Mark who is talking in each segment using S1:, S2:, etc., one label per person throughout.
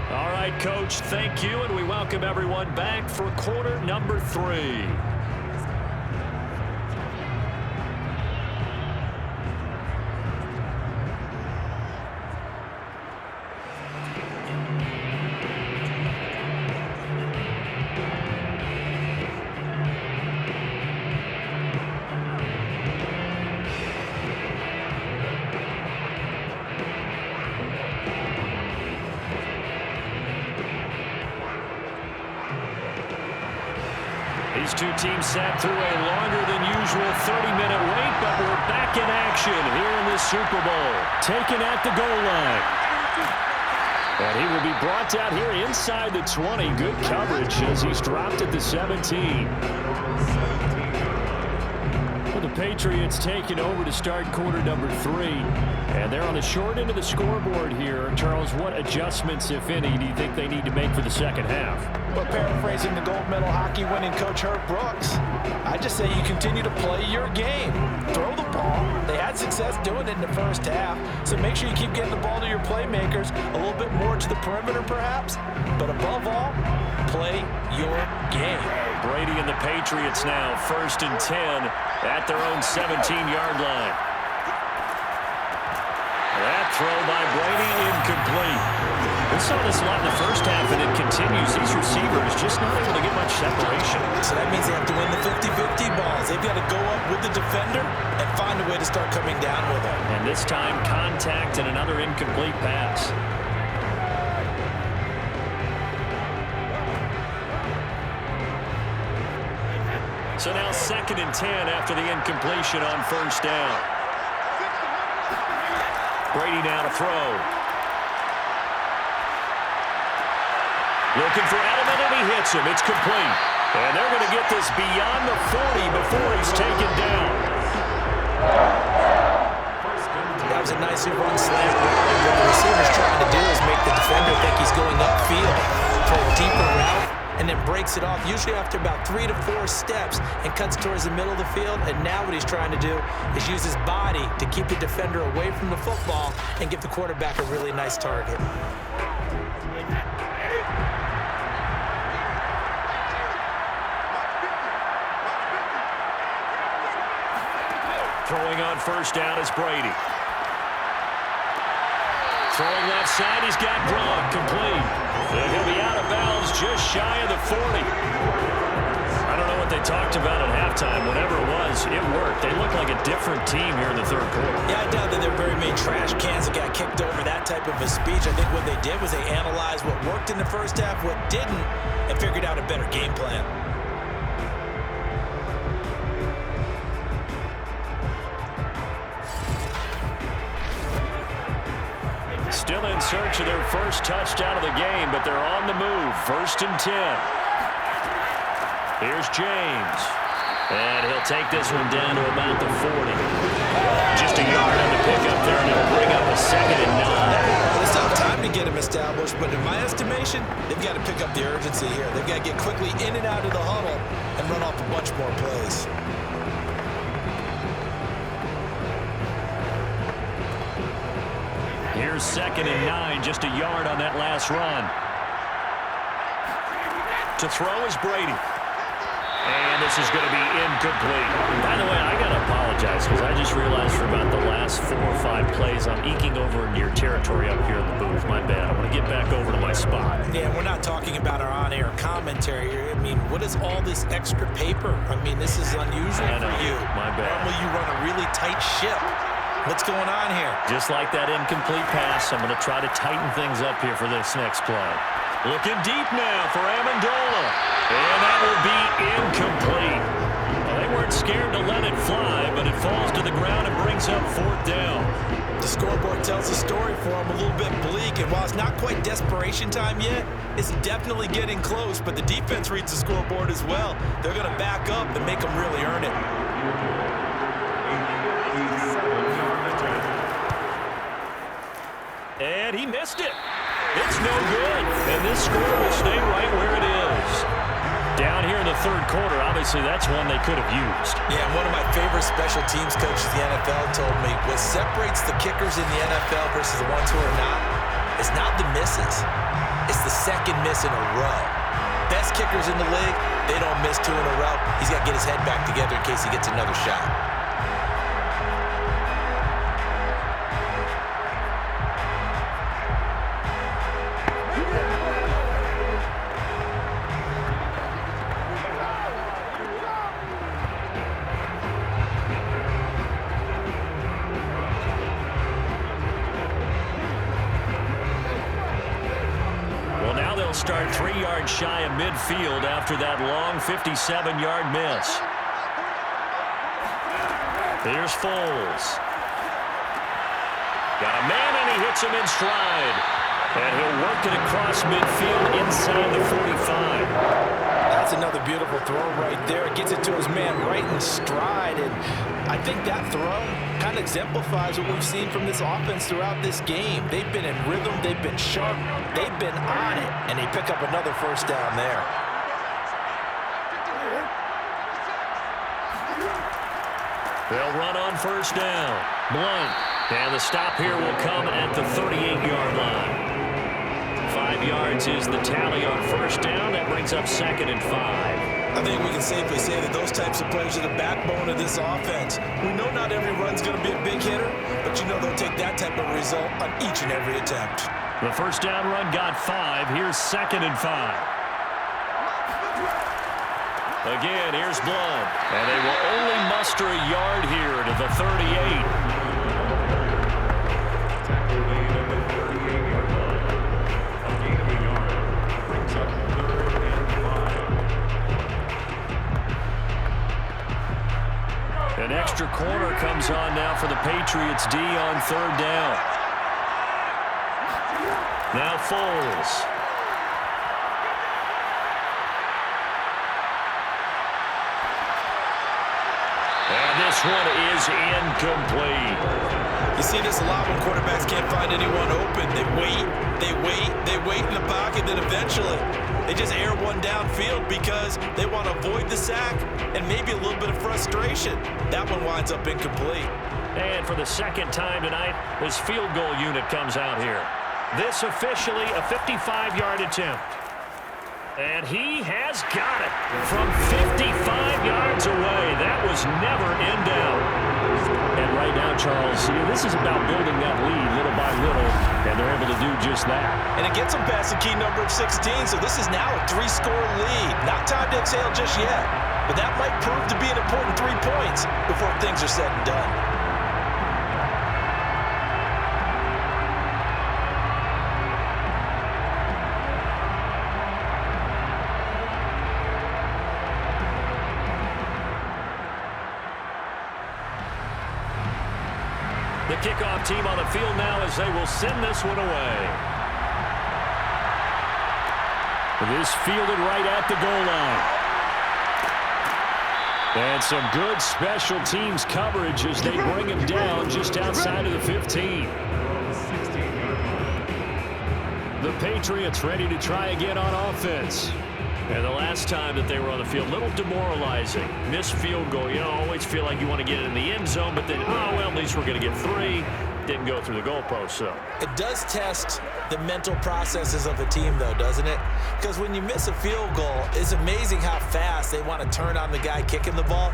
S1: All right, Coach, thank you, and we welcome everyone back for quarter number 3. These two teams sat through a longer than usual 30-minute wait, but we're back in action here in this Super Bowl. Taken at the goal line. And he will be brought down here inside the 20. Good coverage as he's dropped at the 17. Well, the Patriots taking over to start quarter number 3. And they're on the short end of the scoreboard here. Charles, what adjustments, if any, do you think they need to make for the second half?
S2: Well, paraphrasing the gold medal hockey winning coach Herb Brooks, I just say you continue to play your game. Throw the ball. They had success doing it in the first half, so make sure you keep getting the ball to your playmakers, a little bit more to the perimeter perhaps, but above all, play your game.
S1: Brady and the Patriots now, 1st and 10 at their own 17-yard line. That throw by Brady incomplete. We saw this a lot in the first half, and it continues. These receivers just not able to get much separation.
S2: So that means they have to win the 50-50 balls. They've got to go up with the defender and find a way to start coming down with them.
S1: And this time, contact and another incomplete pass. So now 2nd and 10 after the incompletion on 1st down. Brady now to throw. Looking for Edelman, and he hits him. It's complete. And they're going to get this beyond the 40 before he's taken down.
S2: That was a nice run slam. What the receiver's trying to do is make the defender think he's going upfield for a deeper route, and then breaks it off, usually after about 3 to 4 steps, and cuts towards the middle of the field. And now what he's trying to do is use his body to keep the defender away from the football and give the quarterback a really nice target.
S1: Throwing on 1st down is Brady. Throwing left side, he's got Gronk, complete. And he'll be out of bounds just shy of the 40. I don't know what they talked about at halftime. Whatever it was, it worked. They look like a different team here in the 3rd quarter.
S2: Yeah, I doubt that there were very many trash cans that got kicked over that type of a speech. I think what they did was they analyzed what worked in the first half, what didn't, and figured out a better game plan.
S1: Still in search of their first touchdown of the game, but they're on the move. 1st and 10. Here's James. And he'll take this one down to about the 40. Just a yard on the pickup there, and it'll bring up a 2nd and 9.
S2: Well, it's not time to get him established, but in my estimation, they've got to pick up the urgency here. They've got to get quickly in and out of the huddle and run off a bunch more plays.
S1: Here's 2nd and 9, just a yard on that last run. To throw is Brady. And this is going to be incomplete. By the way, I got to apologize because I just realized for about the last 4 or 5 plays I'm eking over into your territory up here in the booth. My bad. I want to get back over to my spot.
S2: Yeah, we're not talking about our on-air commentary here. I mean, what is all this extra paper? I mean, this is unusual for you.
S1: My bad.
S2: Normally you run a really tight ship. What's going on here?
S1: Just like that incomplete pass, I'm going to try to tighten things up here for this next play. Looking deep now for Amendola. And that will be incomplete. Well, they weren't scared to let it fly, but it falls to the ground and brings up 4th down.
S2: The scoreboard tells the story for them a little bit bleak, and while it's not quite desperation time yet, it's definitely getting close, but the defense reads the scoreboard as well. They're going to back up and make them really earn it.
S1: And he missed it. It's no good. And this score will stay right where it is. Down here in the 3rd quarter, obviously that's one they could have used.
S2: Yeah, one of my favorite special teams coaches in the NFL told me what separates the kickers in the NFL versus the ones who are not is not the misses. It's the second miss in a row. Best kickers in the league, they don't miss 2 in a row. He's got to get his head back together in case he gets another shot.
S1: Start 3 yards shy of midfield after that long 57-yard miss. Here's Foles. Got a man, and he hits him in stride. And he'll work it across midfield inside the 45.
S2: That's another beautiful throw right there. Gets it to his man right in stride. And I think that throw kind of exemplifies what we've seen from this offense throughout this game. They've been in rhythm. They've been sharp. They've been on it. And they pick up another first down there.
S1: They'll run on first down. Blount. And the stop here will come at the 38-yard line. 5 yards is the tally on first down. That brings up 2nd and 5.
S2: I think we can safely say that those types of players are the backbone of this offense. We know not every run's going to be a big hitter, but you know they'll take that type of result on each and every attempt.
S1: The first down run got 5. Here's 2nd and 5. Again, here's Blount. And they will only muster a yard here to the 38. An extra corner comes on now for the Patriots D on 3rd down. Now Foles. And this one is incomplete. You see this a lot when quarterbacks can't find anyone open. They wait in the pocket, then eventually they just air one downfield because they want to avoid the sack and maybe a little bit of frustration. That one winds up incomplete. And for the second time tonight, this field goal unit comes out here. This officially a 55-yard attempt. And he has got it from 55 yards away. That was never in doubt. And right now, Charles, this is about building that lead little by little, and they're able to do just that.
S2: And it gets them past the key number of 16, so this is now a 3-score lead. Not time to exhale just yet, but that might prove to be an important 3 points before things are said and done.
S1: The kickoff team on the field now as they will send this one away. This fielded right at the goal line. And some good special teams coverage as they bring him down just outside of the 15. The Patriots ready to try again on offense. And the last time that they were on the field, a little demoralizing. Missed field goal. You know, always feel like you want to get it in the end zone, but then, oh, well, at least we're going to get 3. Didn't go through the goalpost, so.
S2: It does test the mental processes of a team, though, doesn't it? Because when you miss a field goal, it's amazing how fast they want to turn on the guy kicking the ball.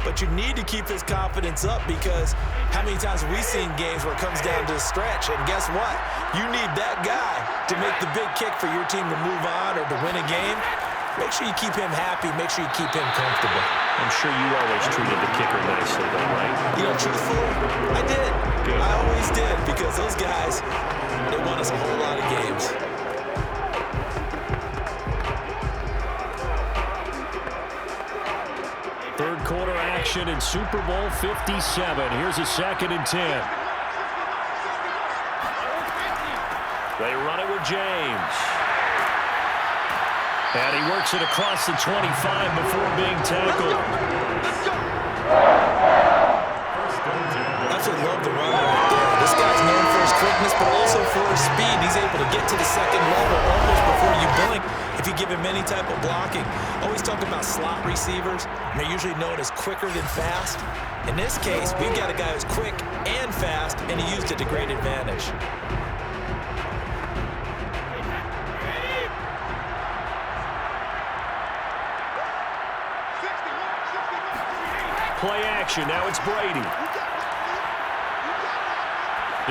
S2: But you need to keep his confidence up because how many times have we seen games where it comes down to a stretch? And guess what? You need that guy to make the big kick for your team to move on or to win a game. Make sure you keep him happy. Make sure you keep him comfortable.
S1: I'm sure you always treated the kicker nicely, though, right?
S2: You know, truthfully, I did. Good. I always did because those guys, they won us a whole lot of games.
S1: Third quarter action in Super Bowl 57. Here's a 2nd and 10. They run it with James. And he works it across the 25 before being tackled.
S2: That's what I love the run right there. This guy's known for his quickness, but also for his speed. He's able to get to the second level almost before you blink if you give him any type of blocking. Always talk about slot receivers, and they're usually known as quicker than fast. In this case, we've got a guy who's quick and fast, and he used it to great advantage.
S1: Play action. Now it's Brady.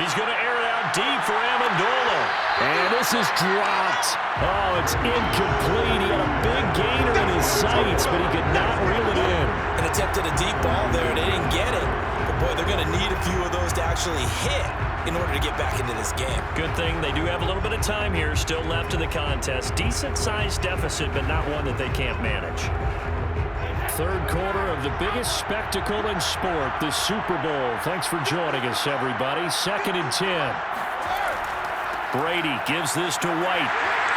S1: He's going to air it out deep for Amendola. And this is dropped. Oh, it's incomplete. He had a big gainer in his sights, but he could not reel it in.
S2: And attempted a deep ball there. They didn't get it. But, boy, they're going to need a few of those to actually hit in order to get back into this game.
S1: Good thing they do have a little bit of time here still left in the contest. Decent-sized deficit, but not one that they can't manage. Third quarter of the biggest spectacle in sport, the Super Bowl. Thanks for joining us, everybody. 2nd and 10. Brady gives this to White.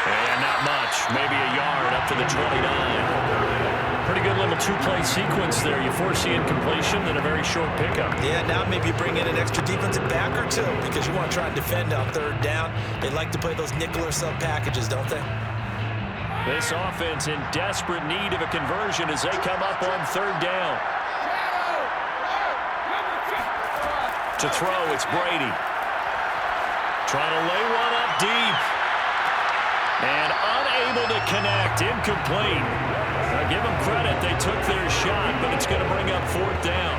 S1: And not much. Maybe a yard up to the 29. Pretty good little two-play sequence there. You force the incompletion, then a very short pickup.
S2: Yeah, now maybe you bring in an extra defensive back or two because you want to try and defend on 3rd down. They like to play those nickel or sub packages, don't they?
S1: This offense in desperate need of a conversion as they come up on 3rd down. To throw, it's Brady. Trying to lay one up deep. And unable to connect. Incomplete. Now give them credit. They took their shot, but it's going to bring up 4th down.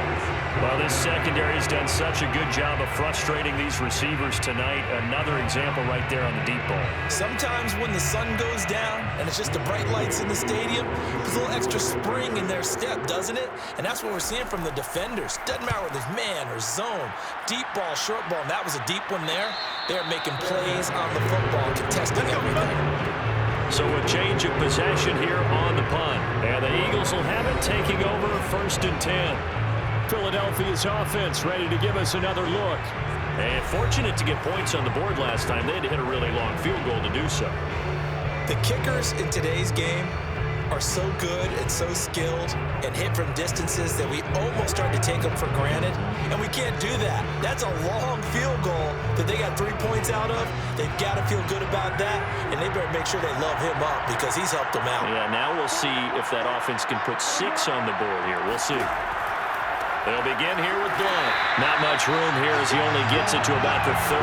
S1: Well, this secondary has done such a good job of frustrating these receivers tonight. Another example right there on the deep ball.
S2: Sometimes when the sun goes down and it's just the bright lights in the stadium, there's a little extra spring in their step, doesn't it? And that's what we're seeing from the defenders. Doesn't matter whether it's man or zone, deep ball, short ball. And that was a deep one there. They're making plays on the football, contesting everything.
S1: So a change of possession here on the punt. And the Eagles will have it taking over 1st and 10. Philadelphia's offense ready to give us another look. And fortunate to get points on the board last time. They had to hit a really long field goal to do so.
S2: The kickers in today's game are so good and so skilled and hit from distances that we almost start to take them for granted. And we can't do that. That's a long field goal that they got 3 points out of. They've got to feel good about that. And they better make sure they love him up because he's helped them out.
S1: Yeah, now we'll see if that offense can put 6 on the board here. We'll see. They'll begin here with Blount. Not much room here as he only gets it to about the 30.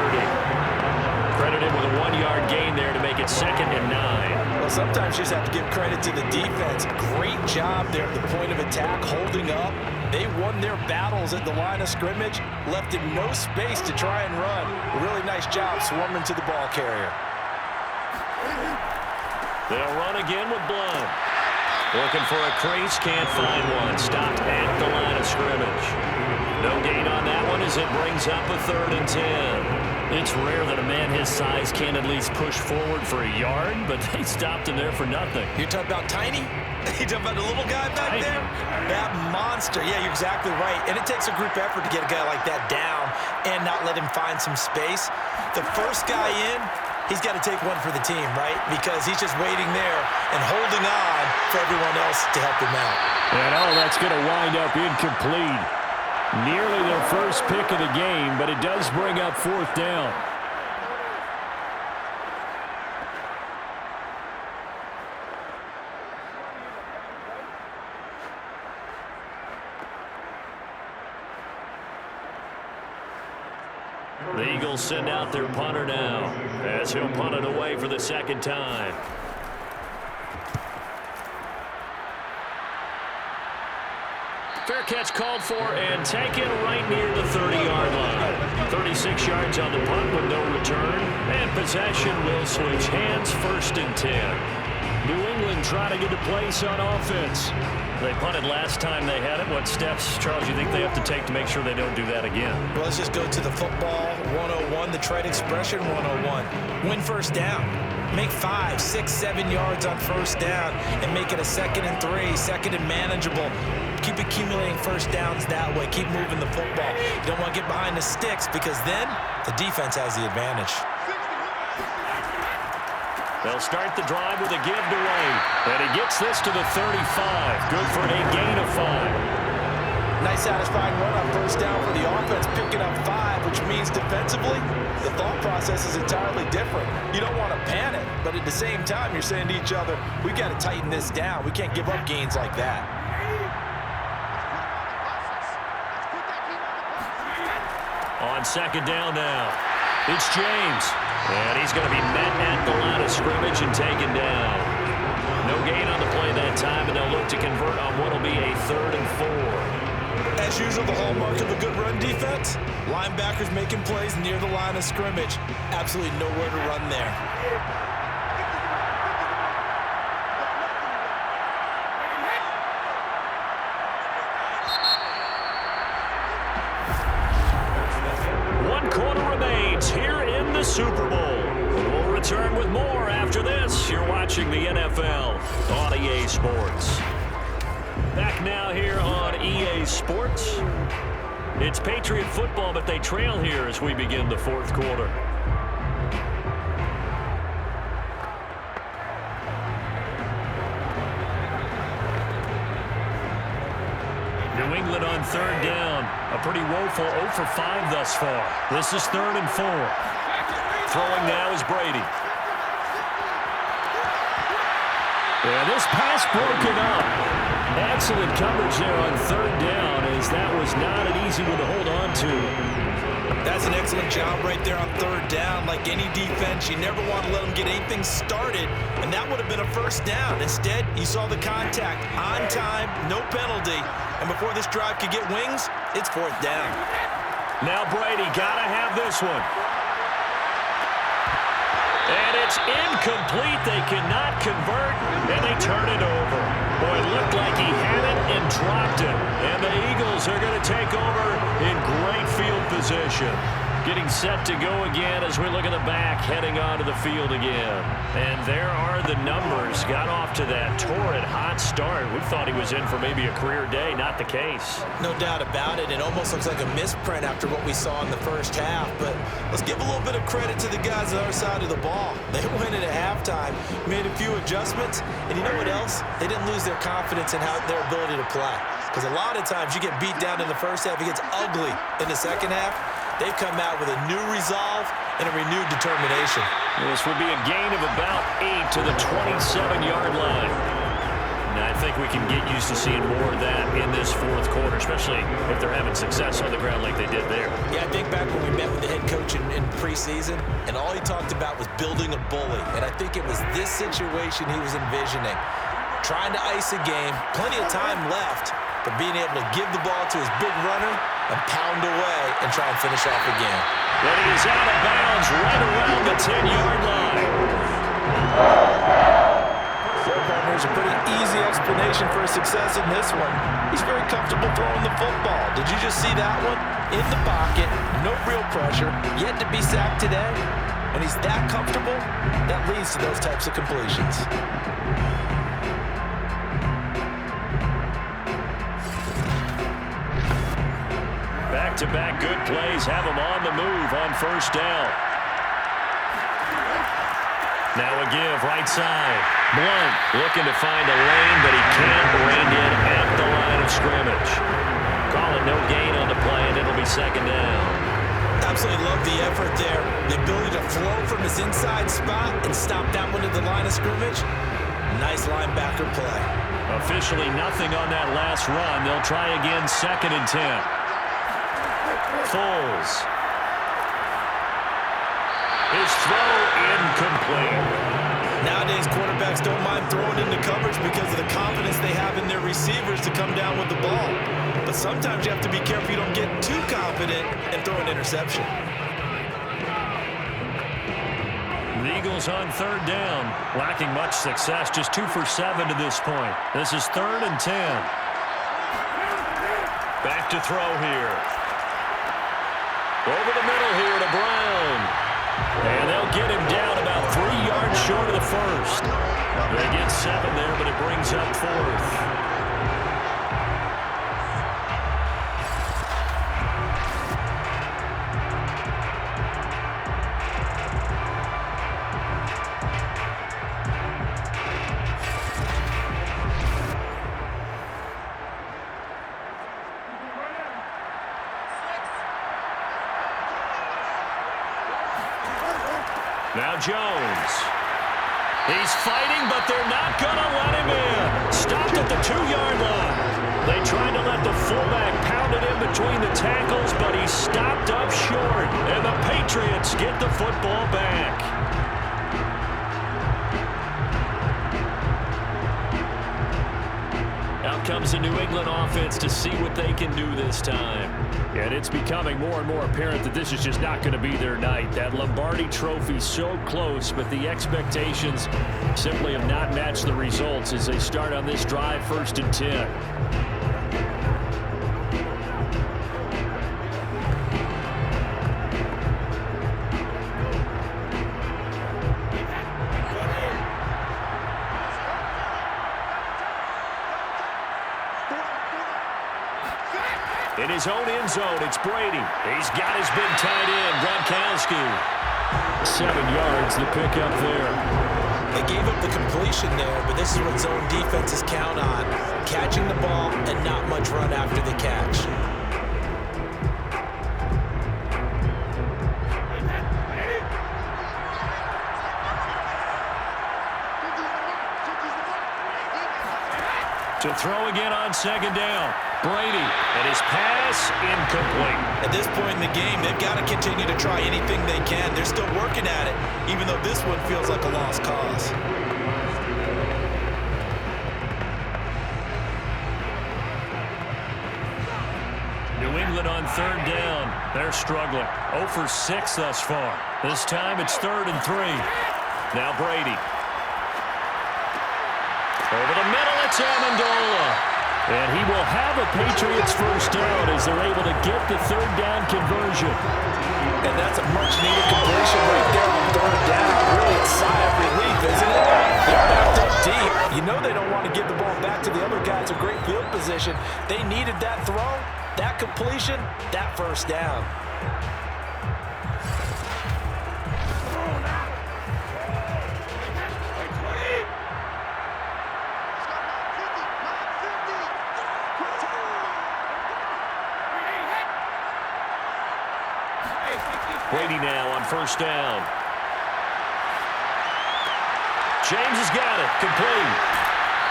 S1: Credited with a 1-yard gain there to make it 2nd and 9.
S2: Well, sometimes you just have to give credit to the defense. Great job there at the point of attack, holding up. They won their battles at the line of scrimmage, left in no space to try and run. A really nice job swarming to the ball carrier.
S1: They'll run again with Blount. Looking for a crease, can't find one. Stopped at the line of scrimmage. No gain on that one as it brings up a 3rd and 10. It's rare that a man his size can at least push forward for a yard, but they stopped him there for nothing.
S2: You're talking about tiny? You're talking about the little guy back there? That monster. Yeah, you're exactly right. And it takes a group effort to get a guy like that down and not let him find some space. The first guy in, he's got to take one for the team, right? Because he's just waiting there and holding on for everyone else to help him out.
S1: And oh, that's going to wind up incomplete. Nearly their first pick of the game, but it does bring up 4th down. The Eagles send out their punter now as he'll punt it away for the 2nd time. Fair catch called for and taken right near the 30-yard line. 36 yards on the punt with no return. And possession will switch hands 1st and 10. New England trying to get a place on offense. They punted last time they had it. What steps, Charles, you think they have to take to make sure they don't do that again?
S2: Well, let's just go to the football 101, the trade expression 101. Win 1st down. Make 5, 6, 7 yards on 1st down and make it a 2nd and 3, 2nd and manageable. Keep accumulating 1st downs that way. Keep moving the football. You don't want to get behind the sticks because then the defense has the advantage.
S1: They'll start the drive with a give to Wade. And he gets this to the 35. Good for a gain of 5.
S2: Nice satisfying run on 1st down for the offense, picking up 5, which means defensively, the thought process is entirely different. You don't want to panic, but at the same time, you're saying to each other, we've got to tighten this down. We can't give up gains like that.
S1: On 2nd down now, it's James. And he's going to be met at the line of scrimmage and taken down. No gain on the play that time, and they'll look to convert on what will be a 3rd and 4.
S2: as usual, the hallmark of a good run defense, linebackers making plays near the line of scrimmage. Absolutely nowhere to run there.
S1: One quarter remains here in the Super Bowl. We'll return with more after this. You're watching the NFL on EA Sports. Back now here on EA Sports. It's Patriot football, but they trail here as we begin the fourth quarter. New England on third down. A pretty woeful 0 for 5 thus far. This is 3rd and 4. Throwing now is Brady. Yeah, this pass broken up. Excellent coverage there on third down, as that was not an easy one to hold on to.
S2: That's an excellent job right there on third down. Like any defense, you never want to let them get anything started, and that would have been a first down. Instead, you saw the contact on time, no penalty, and before this drive could get wings, it's 4th down.
S1: Now Brady got to have this one. And it's incomplete. They cannot convert, and they turn it over. Boy, it looked like he had it and dropped it. And the Eagles are going to take over in great field position. Getting set to go again as we look at the back, heading onto the field again. And there are the numbers. Got off to that torrid hot start. We thought he was in for maybe a career day. Not the case.
S2: No doubt about it. It almost looks like a misprint after what we saw in the first half. But let's give a little bit of credit to the guys on the other side of the ball. They went in at halftime, made a few adjustments, and you know what else? They didn't lose their confidence in their ability to play. Because a lot of times you get beat down in the first half, it gets ugly in the second half. They've come out with a new resolve and a renewed determination.
S1: This will be a gain of about 8 to the 27-yard line. And I think we can get used to seeing more of that in this fourth quarter, especially if they're having success on the ground like they did there.
S2: Yeah, I think back when we met with the head coach in preseason, and all he talked about was building a bully. And I think it was this situation he was envisioning. Trying to ice a game, plenty of time left, but being able to give the ball to his big runner and pound away and try and finish off a game.
S1: But he is out of bounds right around the 10-yard line.
S2: So, partners, a pretty easy explanation for his success in this one. He's very comfortable throwing the football. Did you just see that one? In the pocket, no real pressure, yet to be sacked today. When he's that comfortable, that leads to those types of completions.
S1: Back-to-back good plays have him on the move on first down. Now a give right side. Blount looking to find a lane, but he can't rein in at the line of scrimmage. Call it no gain on the play, and it'll be 2nd down.
S2: Absolutely love the effort there. The ability to flow from his inside spot and stop that one at the line of scrimmage. Nice linebacker play.
S1: Officially nothing on that last run. They'll try again, 2nd and 10. Foles. His throw incomplete.
S2: Nowadays, quarterbacks don't mind throwing into coverage because of the confidence they have in their receivers to come down with the ball. But sometimes you have to be careful you don't get too confident and throw an interception.
S1: The Eagles on 3rd down, lacking much success, just 2 for 7 to this point. This is 3rd and 10. Back to throw here. Over the middle here to Brown. And they'll get him down about 3 yards short of the first. They get 7 there, but it brings up 4th. Now Jones. He's fighting, but they're not going to let him in. Stopped at the 2-yard line. They tried to let the fullback pound it in between the tackles, but he stopped up short. And the Patriots get the football back. Out comes allows the New England offense to see what they can do this time. And it's becoming more and more apparent that this is just not going to be their night. That Lombardi trophy so close, but the expectations simply have not matched the results as they start on this drive, 1st and 10. In his own end zone, it's Brady. He's got his big tight end, Gronkowski. 7 yards, the pickup there.
S2: They gave up the completion there, but this is what zone defenses count on. Catching the ball and not much run after the catch.
S1: To throw again on 2nd down. Brady, and his pass incomplete.
S2: At this point in the game, they've got to continue to try anything they can. They're still working at it, even though this one feels like a lost cause.
S1: New England on 3rd down. They're struggling. 0 for 6 thus far. This time it's 3rd and 3. Now Brady. Over the middle, it's Amendola. And he will have a Patriots 1st down as they're able to get the 3rd down conversion.
S2: And that's a much-needed completion right there on 3rd down. Really a sigh of relief, isn't it? They're backed up deep. You know they don't want to give the ball back to the other guys in great field position. They needed that throw, that completion, that 1st down.
S1: Brady now on 1st down. James has got it. Complete.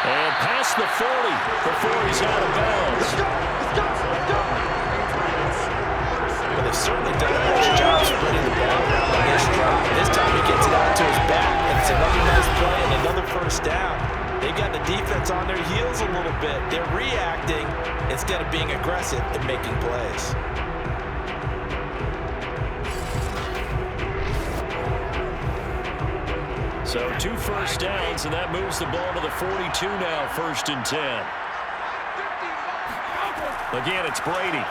S1: And past the 40 before he's out of bounds.
S2: Well, they've certainly done a nice job spreading the ball around on this drive. This time he gets it out to his back, and it's another nice play and another 1st down. They've got the defense on their heels a little bit. They're reacting instead of being aggressive and making plays.
S1: So 2 1st downs, and that moves the ball to the 42 now, 1st and 10. Again, it's Brady.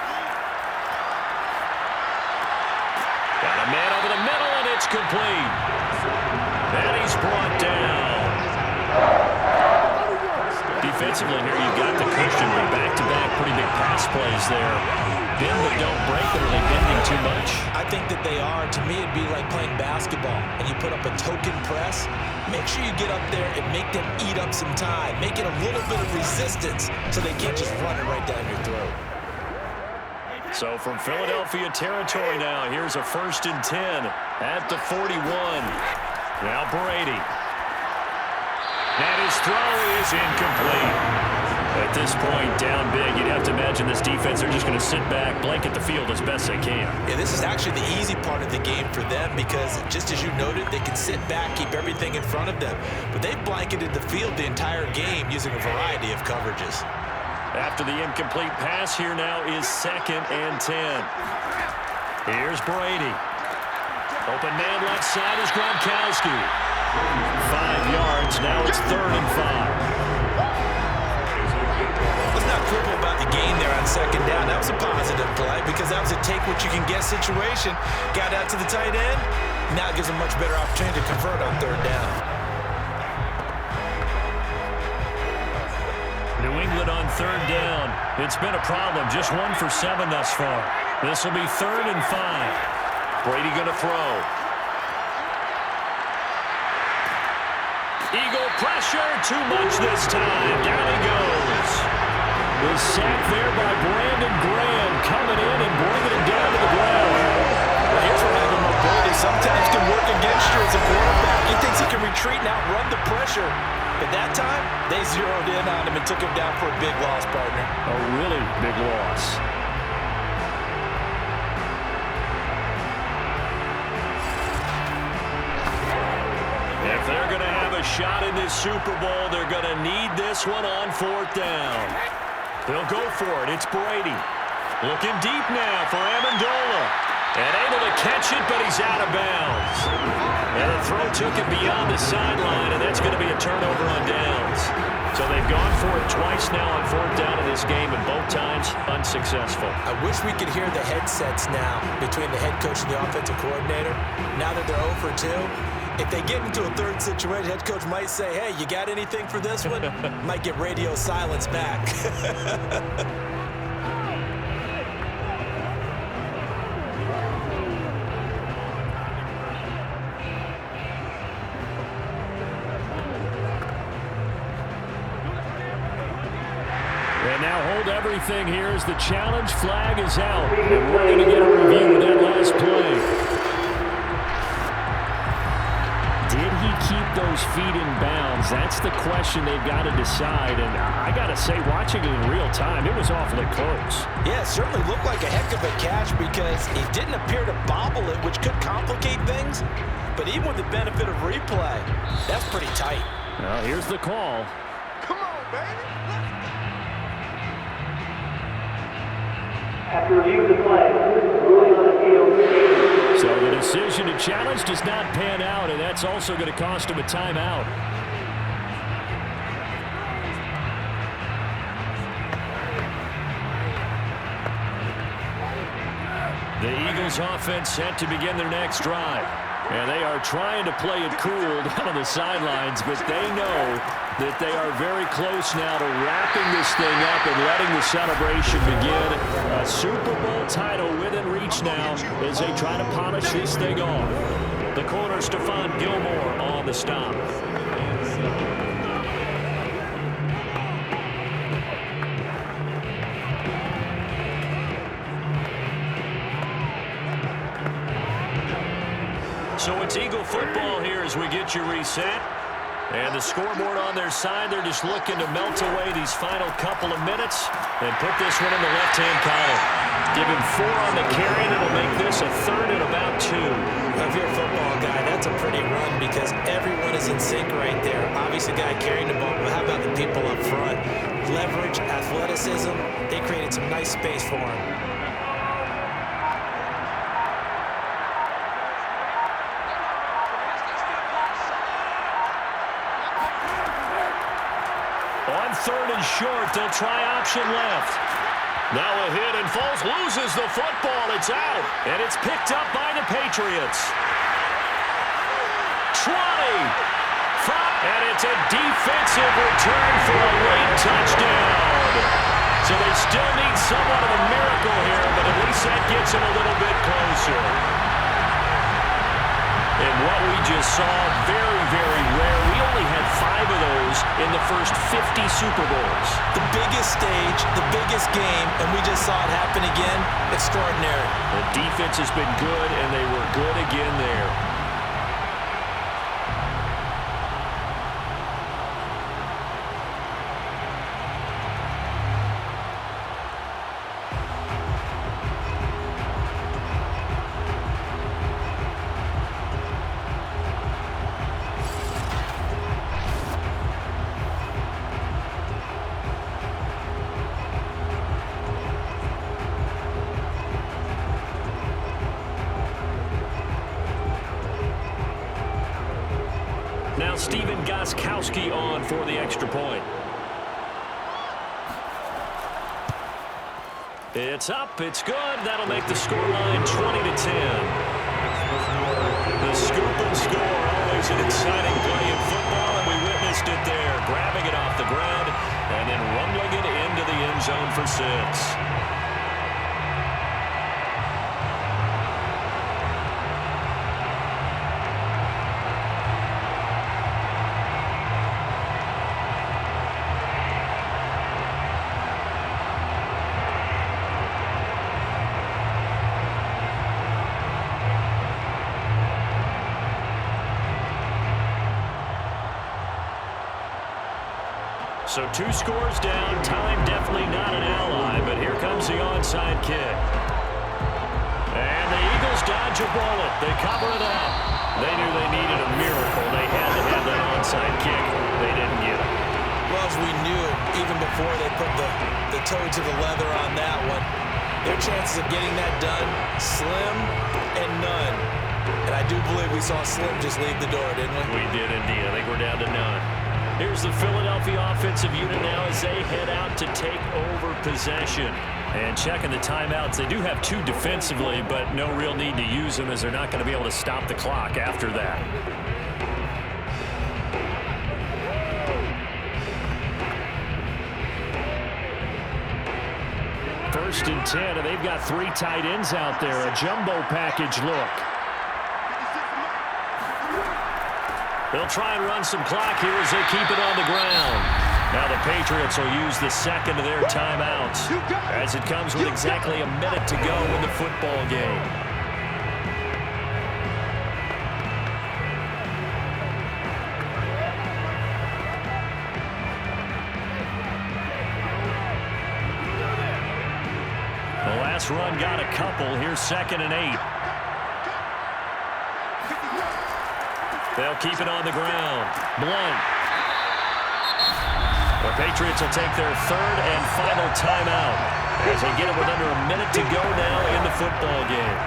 S1: Got a man over the middle, and it's complete. And he's brought down. Defensively here, you've got the cushion, but back-to-back pretty big pass plays there. Bend but don't break. Are they bending too much?
S2: I think that they are. To me, it'd be like playing basketball, and you put up a token press. Make sure you get up there and make them eat up some time. Make it a little bit of resistance so they can't just run it right down your throat.
S1: So from Philadelphia territory now, here's a 1st and 10 at the 41. Now Brady. And his throw is incomplete. At this point, down big, you'd have to imagine this defense, they're just going to sit back, blanket the field as best they can.
S2: Yeah, this is actually the easy part of the game for them because, just as you noted, they can sit back, keep everything in front of them. But they've blanketed the field the entire game using a variety of coverages.
S1: After the incomplete pass, here now is 2nd and 10. Here's Brady. Open man left side is Gronkowski. 5 yards, now it's 3rd and 5.
S2: Let's not quibble about the gain there on 2nd down. That was a positive play because that was a take-what-you-can-get situation. Got out to the tight end. Now gives a much better opportunity to convert on 3rd down.
S1: New England on 3rd down. It's been a problem. Just 1 for 7 thus far. This will be 3rd and 5. Brady going to throw. Eagle pressure. Too much this time. Down he goes. The sack there by Brandon Graham coming in and bringing it down to the ground.
S2: Well, here's what having mobility sometimes can work against you as a quarterback. He thinks he can retreat and outrun the pressure. But that time, they zeroed in on him and took him down for a big loss, partner.
S1: A really big loss. If they're going to have a shot in this Super Bowl, they're going to need this one on 4th down. He'll go for it. It's Brady. Looking deep now for Amendola. And able to catch it, but he's out of bounds. And the throw took it beyond the sideline, and that's going to be a turnover on downs. So they've gone for it twice now on fourth down in this game, and both times unsuccessful.
S2: I wish we could hear the headsets now between the head coach and the offensive coordinator. Now that they're 0 for 2, if they get into a third situation, head coach might say, hey, you got anything for this one? Might get radio silence back.
S1: And now hold everything here as the challenge flag is out. And we're going to get a review of that last play. Did he keep those feet in bounds? That's the question they've got to decide. And I got to say, watching it in real time, it was awfully close.
S2: Yeah, it certainly looked like a heck of a catch because he didn't appear to bobble it, which could complicate things. But even with the benefit of replay, that's pretty tight.
S1: Well, here's the call.
S3: Come on, baby.
S4: After review of the play, ruling on the field.
S1: So the decision to challenge does not pan out, and that's also going to cost him a timeout. The Eagles offense set to begin their next drive. And they are trying to play it cool down on the sidelines, but they know that they are very close now to wrapping this thing up and letting the celebration begin. A Super Bowl title within reach now as they try to polish this thing off. The corner, Stephon Gilmore on the stop. So it's Eagle football here as we get you reset. And the scoreboard on their side, they're just looking to melt away these final couple of minutes and put this one in the left-hand column. Give him 4 on the carry, and it'll make this a third and about 2.
S2: If you're a football guy, that's a pretty run because everyone is in sync right there. Obviously, the guy carrying the ball, but how about the people up front? Leverage, athleticism, they created some nice space for him.
S1: On third and short, they'll try option left. Now a hit, and Foles loses the football. It's out, and it's picked up by the Patriots. 20. And it's a defensive return for a late touchdown. So they still need somewhat of a miracle here, but at least that gets them a little bit closer. And what we just saw, very, very rare. We only had 5 of those in the first 50 Super Bowls.
S2: The biggest stage, the biggest game, and we just saw it happen again. Extraordinary.
S1: The defense has been good, and they were good again there. Now Steven Gostkowski on for the extra point. It's up, it's good. That'll make the scoreline 20-10. The scoop and score, always an exciting play in football, and we witnessed it there. Grabbing it off the ground and then rumbling it into the end zone for 6. So 2 scores down. Time definitely not an ally, but here comes the onside kick. And the Eagles dodge a bullet. They cover it up. They knew they needed a miracle. They had to have that onside kick. They didn't get it.
S2: Well, as we knew, even before they put the toe to the leather on that one. Their chances of getting that done, slim and none. And I do believe we saw Slim just leave the door, didn't we?
S1: We did indeed. I think we're down to none. Here's the Philadelphia offensive unit now as they head out to take over possession. And checking the timeouts, they do have 2 defensively, but no real need to use them as they're not going to be able to stop the clock after that. First and 10, and they've got 3 tight ends out there. A jumbo package look. They'll try and run some clock here as they keep it on the ground. Now the Patriots will use the second of their timeouts as it comes with exactly a minute to go in the football game. The last run got a couple. Here's 2nd and 8. They'll keep it on the ground. Blount. The Patriots will take their 3rd and final timeout as they get it with under a minute to go now in the football game.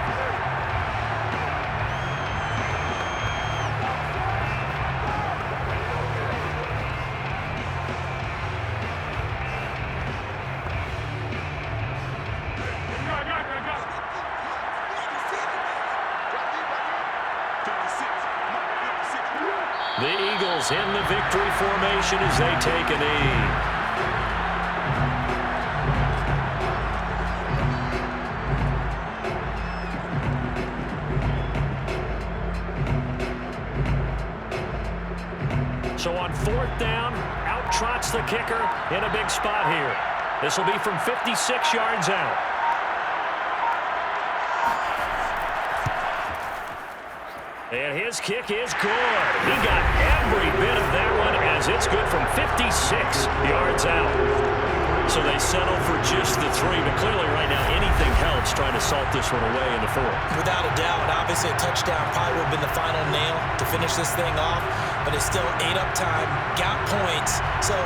S1: The Eagles in the victory formation as they take a knee. So on 4th down, out trots the kicker in a big spot here. This will be from 56 yards out. And his kick is good. He got every bit of that one as it's good from 56 yards out. So they settle for just the 3, but clearly right now anything helps trying to salt this one away in the 4th.
S2: Without a doubt, obviously a touchdown probably would have been the final nail to finish this thing off, but it's still 8 up time, got points. So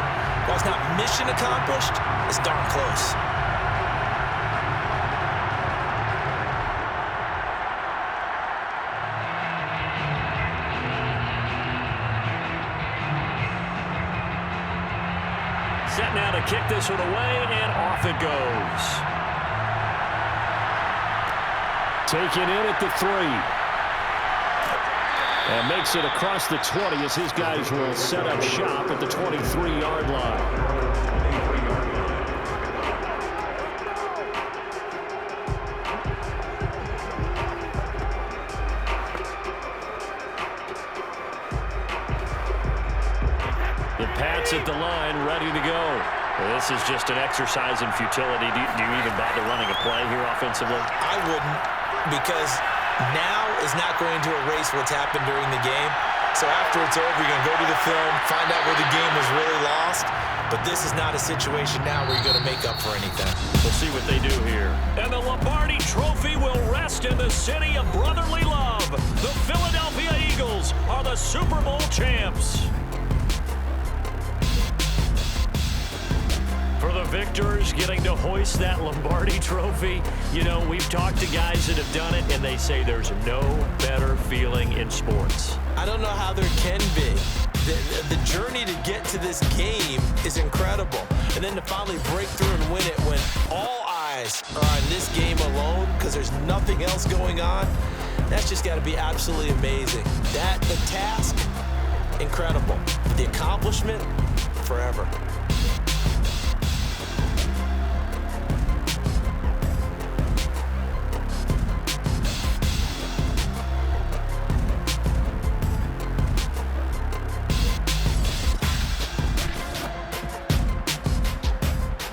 S2: while it's not mission accomplished, it's darn close.
S1: Set now to kick this one away, and off it goes. Taken in at the 3. And makes it across the 20 as his guys will set up shop at the 23-yard line. The Pats at the line, ready to go. This is just an exercise in futility. Do you even bother running a play here offensively?
S2: I wouldn't, because now is not going to erase what's happened during the game. So after it's over, you're going to go to the film, find out where the game was really lost. But this is not a situation now where you're going to make up for anything.
S1: We'll see what they do here. And the Lombardi Trophy will rest in the city of brotherly love. The Philadelphia Eagles are the Super Bowl champs. For the victors getting to hoist that Lombardi Trophy, you know, we've talked to guys that have done it, and they say there's no better feeling in sports.
S2: I don't know how there can be. The journey to get to this game is incredible. And then to finally break through and win it when all eyes are on this game alone because there's nothing else going on, that's just got to be absolutely amazing. The task, incredible. The accomplishment, forever.